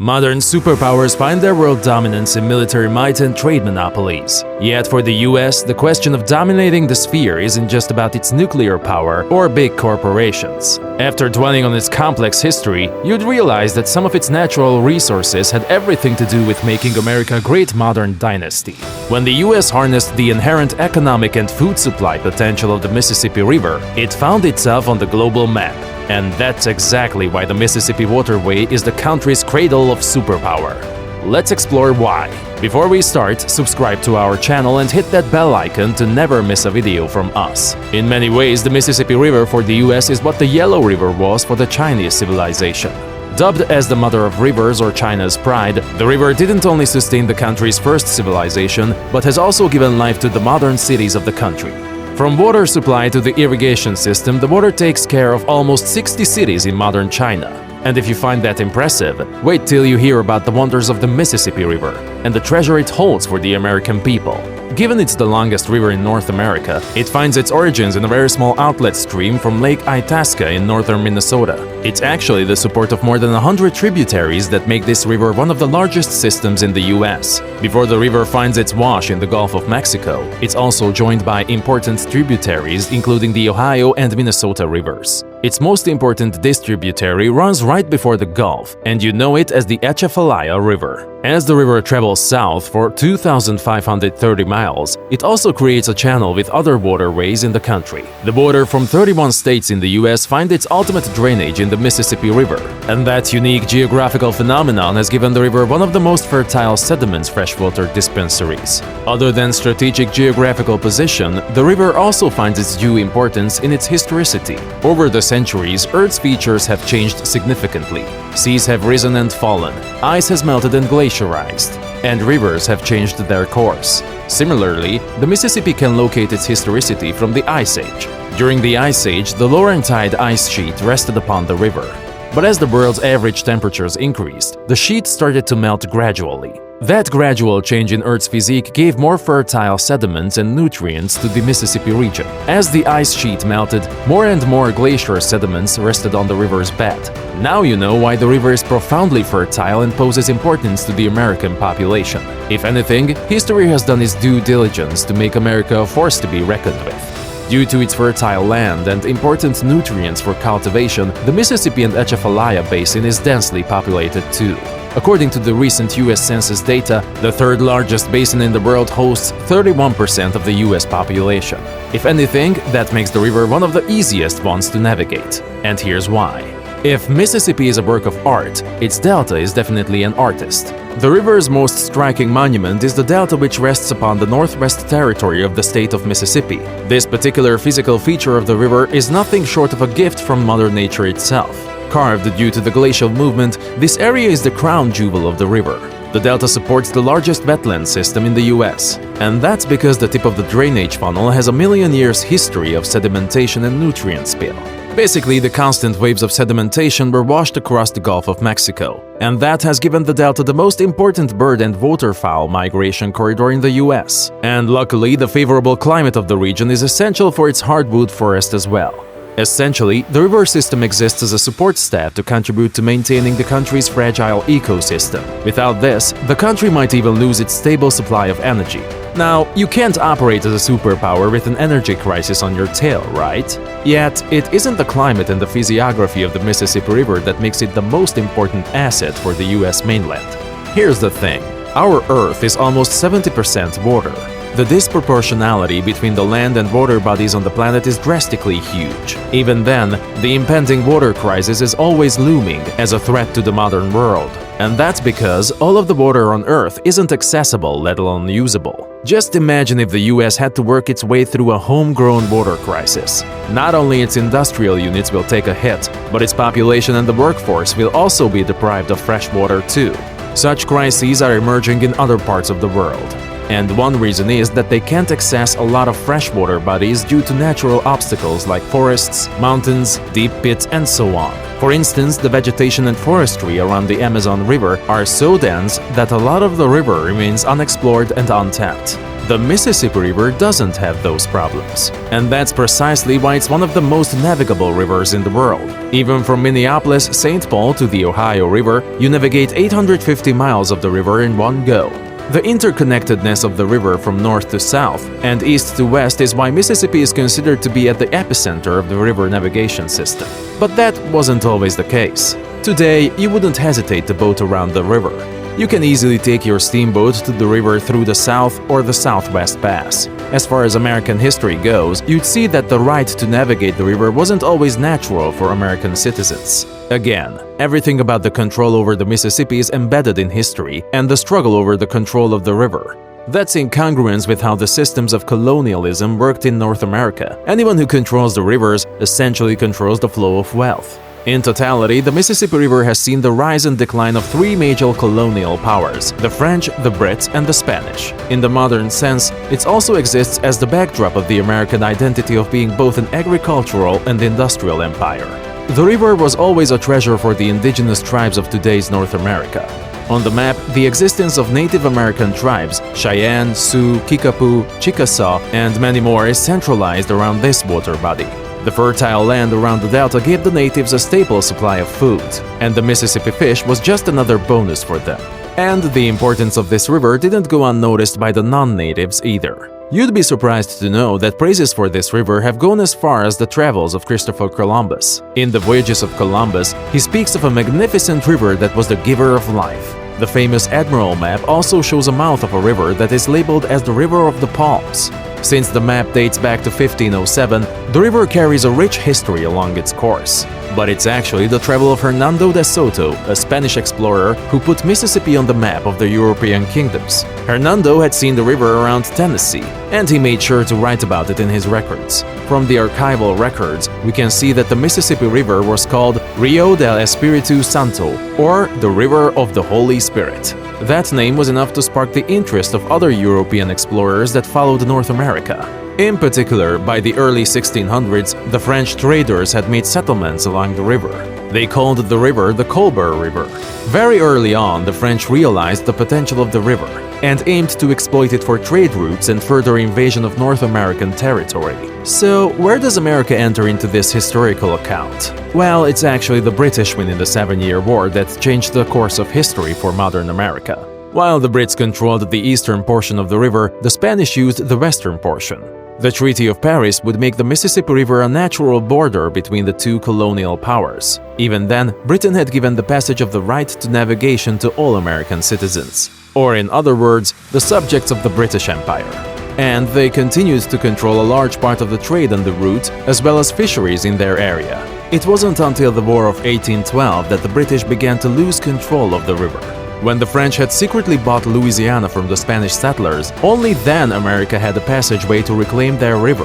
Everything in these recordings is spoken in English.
Modern superpowers find their world dominance in military might and trade monopolies. Yet for the US, the question of dominating the sphere isn't just about its nuclear power or big corporations. After dwelling on its complex history, you'd realize that some of its natural resources had everything to do with making America a great modern dynasty. When the US harnessed the inherent economic and food supply potential of the Mississippi River, it found itself on the global map. And that's exactly why the Mississippi waterway is the country's cradle of superpower. Let's explore why. Before we start, subscribe to our channel and hit that bell icon to never miss a video from us. In many ways, the Mississippi River for the US is what the Yellow River was for the Chinese civilization. Dubbed as the Mother of Rivers or China's Pride, the river didn't only sustain the country's first civilization, but has also given life to the modern cities of the country. From water supply to the irrigation system, the water takes care of almost 60 cities in modern China. And if you find that impressive, wait till you hear about the wonders of the Mississippi River and the treasure it holds for the American people. Given it's the longest river in North America, it finds its origins in a very small outlet stream from Lake Itasca in northern Minnesota. It's actually the support of more than 100 tributaries that make this river one of the largest systems in the US. Before the river finds its wash in the Gulf of Mexico, it's also joined by important tributaries including the Ohio and Minnesota rivers. Its most important distributary runs right before the Gulf, and you know it as the Atchafalaya River. As the river travels south for 2,530 miles, it also creates a channel with other waterways in the country. The water from 31 states in the US find its ultimate drainage in the Mississippi River, and that unique geographical phenomenon has given the river one of the most fertile sediments freshwater dispensaries. Other than strategic geographical position, the river also finds its due importance in its historicity. Over the centuries, Earth's features have changed significantly. Seas have risen and fallen, ice has melted and glaciarized, and rivers have changed their course. Similarly, the Mississippi can locate its historicity from the Ice Age. During the Ice Age, the Laurentide ice sheet rested upon the river. But as the world's average temperatures increased, the sheet started to melt gradually. That gradual change in Earth's physique gave more fertile sediments and nutrients to the Mississippi region. As the ice sheet melted, more and more glacier sediments rested on the river's bed. Now you know why the river is profoundly fertile and poses importance to the American population. If anything, history has done its due diligence to make America a force to be reckoned with. Due to its fertile land and important nutrients for cultivation, the Mississippi and Atchafalaya Basin is densely populated too. According to the recent US Census data, the third largest basin in the world hosts 31% of the US population. If anything, that makes the river one of the easiest ones to navigate. And here's why. If Mississippi is a work of art, its delta is definitely an artist. The river's most striking monument is the delta which rests upon the northwest territory of the state of Mississippi. This particular physical feature of the river is nothing short of a gift from Mother Nature itself. Carved due to the glacial movement, this area is the crown jewel of the river. The delta supports the largest wetland system in the US, and that's because the tip of the drainage funnel has a million years history of sedimentation and nutrient spill. Basically, the constant waves of sedimentation were washed across the Gulf of Mexico, and that has given the delta the most important bird and waterfowl migration corridor in the US. And luckily, the favorable climate of the region is essential for its hardwood forest as well. Essentially, the river system exists as a support staff to contribute to maintaining the country's fragile ecosystem. Without this, the country might even lose its stable supply of energy. Now, you can't operate as a superpower with an energy crisis on your tail, right? Yet, it isn't the climate and the physiography of the Mississippi River that makes it the most important asset for the US mainland. Here's the thing. Our Earth is almost 70% water. The disproportionality between the land and water bodies on the planet is drastically huge. Even then, the impending water crisis is always looming as a threat to the modern world. And that's because all of the water on Earth isn't accessible, let alone usable. Just imagine if the US had to work its way through a homegrown water crisis. Not only its industrial units will take a hit, but its population and the workforce will also be deprived of fresh water too. Such crises are emerging in other parts of the world. And one reason is that they can't access a lot of freshwater bodies due to natural obstacles like forests, mountains, deep pits, and so on. For instance, the vegetation and forestry around the Amazon River are so dense that a lot of the river remains unexplored and untapped. The Mississippi River doesn't have those problems. And that's precisely why it's one of the most navigable rivers in the world. Even from Minneapolis-St. Paul to the Ohio River, you navigate 850 miles of the river in one go. The interconnectedness of the river from north to south and east to west is why Mississippi is considered to be at the epicenter of the river navigation system. But that wasn't always the case. Today, you wouldn't hesitate to boat around the river. You can easily take your steamboat to the river through the South or the Southwest Pass. As far as American history goes, you'd see that the right to navigate the river wasn't always natural for American citizens. Again, everything about the control over the Mississippi is embedded in history and the struggle over the control of the river. That's in congruence with how the systems of colonialism worked in North America. Anyone who controls the rivers essentially controls the flow of wealth. In totality, the Mississippi River has seen the rise and decline of three major colonial powers: the French, the Brits, and the Spanish. In the modern sense, it also exists as the backdrop of the American identity of being both an agricultural and industrial empire. The river was always a treasure for the indigenous tribes of today's North America. On the map, the existence of Native American tribes, Cheyenne, Sioux, Kickapoo, Chickasaw, and many more is centralized around this water body. The fertile land around the delta gave the natives a staple supply of food, and the Mississippi fish was just another bonus for them. And the importance of this river didn't go unnoticed by the non-natives either. You'd be surprised to know that praises for this river have gone as far as the travels of Christopher Columbus. In the Voyages of Columbus, he speaks of a magnificent river that was the giver of life. The famous Admiral map also shows a mouth of a river that is labeled as the River of the Palms. Since the map dates back to 1507, the river carries a rich history along its course. But it's actually the travel of Hernando de Soto, a Spanish explorer who put Mississippi on the map of the European kingdoms. Hernando had seen the river around Tennessee, and he made sure to write about it in his records. From the archival records, we can see that the Mississippi River was called Rio del Espíritu Santo, or the River of the Holy Spirit. That name was enough to spark the interest of other European explorers that followed North America. In particular, by the early 1600s, the French traders had made settlements along the river. They called the river the Colbert River. Very early on, the French realized the potential of the river and aimed to exploit it for trade routes and further invasion of North American territory. So, where does America enter into this historical account? Well, it's actually the British winning the Seven-Year War that changed the course of history for modern America. While the Brits controlled the eastern portion of the river, the Spanish used the western portion. The Treaty of Paris would make the Mississippi River a natural border between the two colonial powers. Even then, Britain had given the passage of the right to navigation to all American citizens, or in other words, the subjects of the British Empire. And they continued to control a large part of the trade on the route, as well as fisheries in their area. It wasn't until the War of 1812 that the British began to lose control of the river. When the French had secretly bought Louisiana from the Spanish settlers, only then America had a passageway to reclaim their river.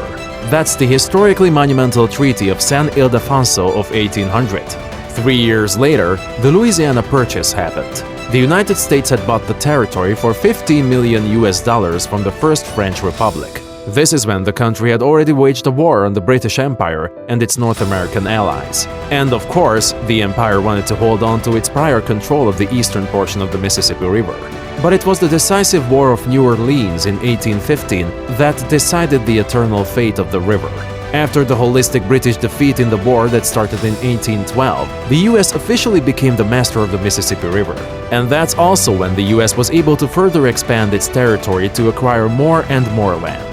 That's the historically monumental Treaty of San Ildefonso of 1800. 3 years later, the Louisiana Purchase happened. The United States had bought the territory for $15 million from the First French Republic. This is when the country had already waged a war on the British Empire and its North American allies. And of course, the empire wanted to hold on to its prior control of the eastern portion of the Mississippi River. But it was the decisive War of New Orleans in 1815 that decided the eternal fate of the river. After the holistic British defeat in the war that started in 1812, the US officially became the master of the Mississippi River. And that's also when the US was able to further expand its territory to acquire more and more land.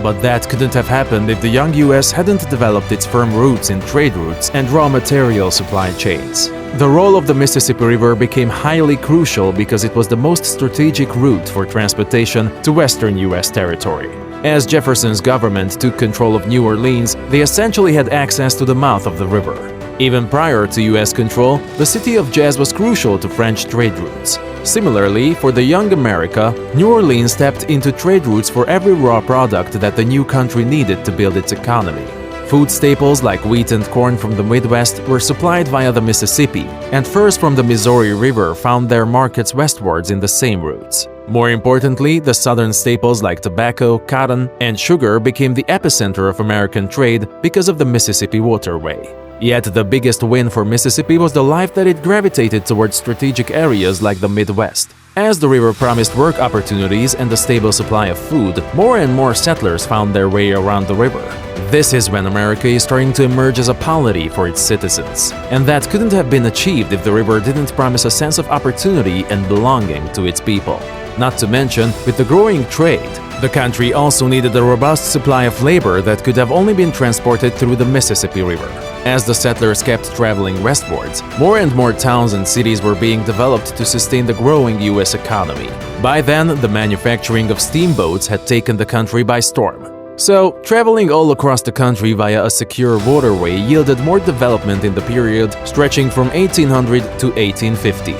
But that couldn't have happened if the young US hadn't developed its firm roots in trade routes and raw material supply chains. The role of the Mississippi River became highly crucial because it was the most strategic route for transportation to western US territory. As Jefferson's government took control of New Orleans, they essentially had access to the mouth of the river. Even prior to US control, the city of Jazz was crucial to French trade routes. Similarly, for the young America, New Orleans tapped into trade routes for every raw product that the new country needed to build its economy. Food staples like wheat and corn from the Midwest were supplied via the Mississippi, and furs from the Missouri River found their markets westwards in the same routes. More importantly, the southern staples like tobacco, cotton, and sugar became the epicenter of American trade because of the Mississippi waterway. Yet the biggest win for Mississippi was the life that it gravitated towards strategic areas like the Midwest. As the river promised work opportunities and a stable supply of food, more and more settlers found their way around the river. This is when America is starting to emerge as a polity for its citizens. And that couldn't have been achieved if the river didn't promise a sense of opportunity and belonging to its people. Not to mention, with the growing trade, the country also needed a robust supply of labor that could have only been transported through the Mississippi River. As the settlers kept traveling westwards, more and more towns and cities were being developed to sustain the growing US economy. By then, the manufacturing of steamboats had taken the country by storm. So, traveling all across the country via a secure waterway yielded more development in the period stretching from 1800 to 1850.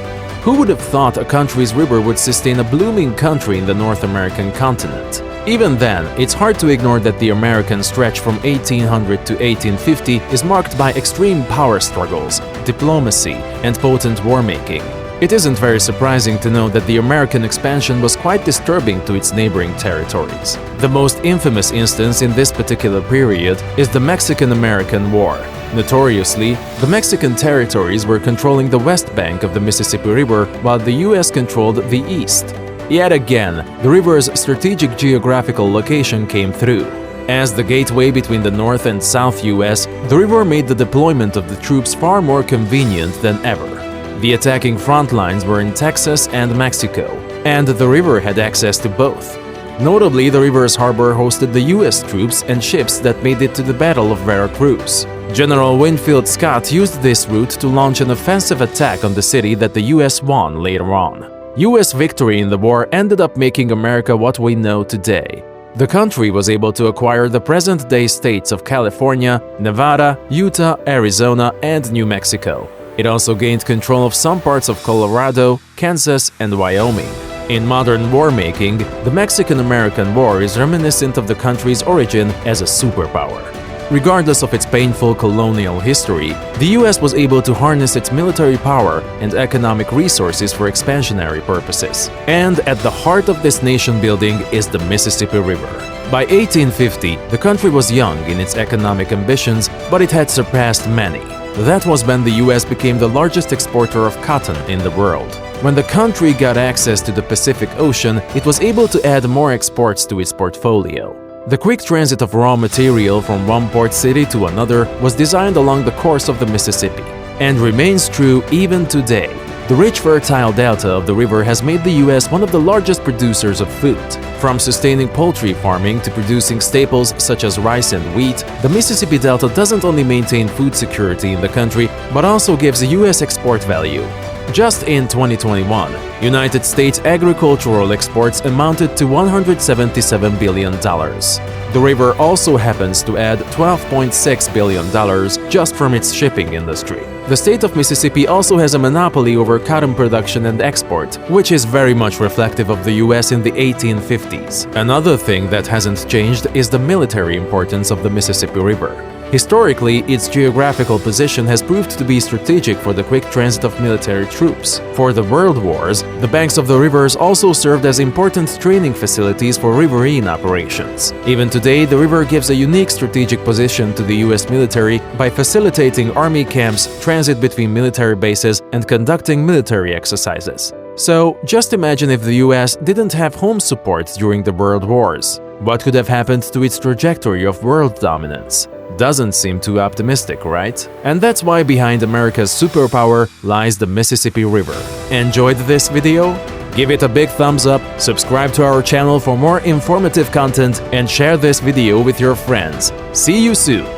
Who would have thought a country's river would sustain a blooming country in the North American continent? Even then, it's hard to ignore that the American stretch from 1800 to 1850 is marked by extreme power struggles, diplomacy, and potent war-making. It isn't very surprising to know that the American expansion was quite disturbing to its neighboring territories. The most infamous instance in this particular period is the Mexican-American War. Notoriously, the Mexican territories were controlling the west bank of the Mississippi River while the US controlled the east. Yet again, the river's strategic geographical location came through. As the gateway between the North and South US, the river made the deployment of the troops far more convenient than ever. The attacking front lines were in Texas and Mexico, and the river had access to both. Notably, the river's harbor hosted the US troops and ships that made it to the Battle of Veracruz. General Winfield Scott used this route to launch an offensive attack on the city that the US won later on. US victory in the war ended up making America what we know today. The country was able to acquire the present-day states of California, Nevada, Utah, Arizona, and New Mexico. It also gained control of some parts of Colorado, Kansas, and Wyoming. In modern war-making, the Mexican-American War is reminiscent of the country's origin as a superpower. Regardless of its painful colonial history, the US was able to harness its military power and economic resources for expansionary purposes. And at the heart of this nation-building is the Mississippi River. By 1850, the country was young in its economic ambitions, but it had surpassed many. That was when the US became the largest exporter of cotton in the world. When the country got access to the Pacific Ocean, it was able to add more exports to its portfolio. The quick transit of raw material from one port city to another was designed along the course of the Mississippi, and remains true even today. The rich fertile delta of the river has made the US one of the largest producers of food. From sustaining poultry farming to producing staples such as rice and wheat, the Mississippi Delta doesn't only maintain food security in the country, but also gives US export value. Just in 2021, United States agricultural exports amounted to $177 billion. The river also happens to add $12.6 billion just from its shipping industry. The state of Mississippi also has a monopoly over cotton production and export, which is very much reflective of the US in the 1850s. Another thing that hasn't changed is the military importance of the Mississippi River. Historically, its geographical position has proved to be strategic for the quick transit of military troops. For the World Wars, the banks of the rivers also served as important training facilities for riverine operations. Even today, the river gives a unique strategic position to the US military by facilitating army camps, transit between military bases, and conducting military exercises. So, just imagine if the US didn't have home support during the World Wars. What could have happened to its trajectory of world dominance? Doesn't seem too optimistic, right? And that's why behind America's superpower lies the Mississippi River. Enjoyed this video? Give it a big thumbs up, subscribe to our channel for more informative content, and share this video with your friends. See you soon!